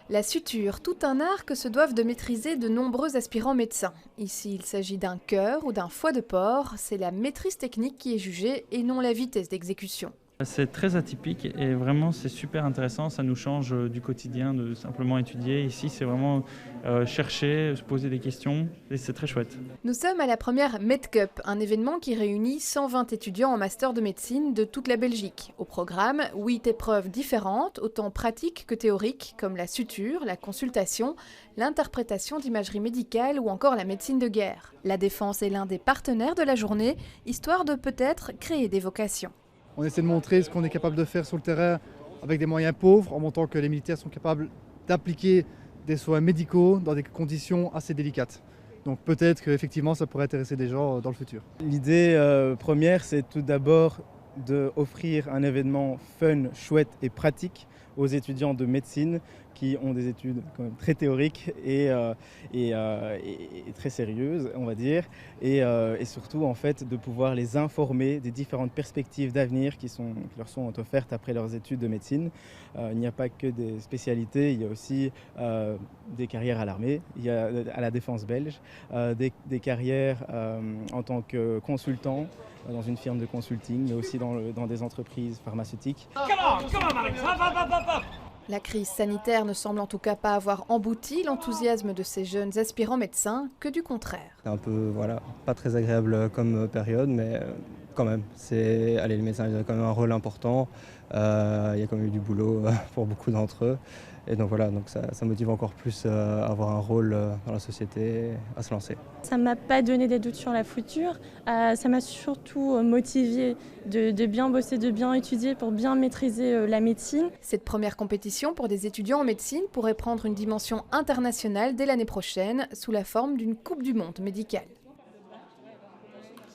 La suture, tout un art que se doivent de maîtriser de nombreux aspirants médecins. Ici, il s'agit d'un cœur ou d'un foie de porc, c'est la maîtrise technique qui est jugée et non la vitesse d'exécution. C'est très atypique et vraiment c'est super intéressant, ça nous change du quotidien de simplement étudier. Ici c'est vraiment chercher, se poser des questions et c'est très chouette. Nous sommes à la première MedCup, un événement qui réunit 120 étudiants en master de médecine de toute la Belgique. Au programme, 8 épreuves différentes, autant pratiques que théoriques, comme la suture, la consultation, l'interprétation d'imagerie médicale ou encore la médecine de guerre. La défense est l'un des partenaires de la journée, histoire de peut-être créer des vocations. On essaie de montrer ce qu'on est capable de faire sur le terrain avec des moyens pauvres, en montrant que les militaires sont capables d'appliquer des soins médicaux dans des conditions assez délicates. Donc peut-être qu'effectivement ça pourrait intéresser des gens dans le futur. L'idée première, c'est tout d'abord d'offrir un événement fun, chouette et pratique aux étudiants de médecine qui ont des études quand même très théoriques et très sérieuses, on va dire, et surtout en fait de pouvoir les informer des différentes perspectives d'avenir qui leur sont offertes après leurs études de médecine. Il n'y a pas que des spécialités, il y a aussi des carrières à l'armée, il y a à la défense belge, des carrières en tant que consultant dans une firme de consulting, mais aussi dans des entreprises pharmaceutiques. La crise sanitaire ne semble en tout cas pas avoir embouti l'enthousiasme de ces jeunes aspirants médecins, que du contraire. C'est un peu, pas très agréable comme période, mais quand même, les médecins ils ont quand même un rôle important. Il y a quand même eu du boulot pour beaucoup d'entre eux. Et donc donc ça motive encore plus à avoir un rôle dans la société, à se lancer. Ça ne m'a pas donné des doutes sur la future, ça m'a surtout motivé de bien bosser, de bien étudier pour bien maîtriser la médecine. Cette première compétition pour des étudiants en médecine pourrait prendre une dimension internationale dès l'année prochaine, sous la forme d'une Coupe du Monde médicale.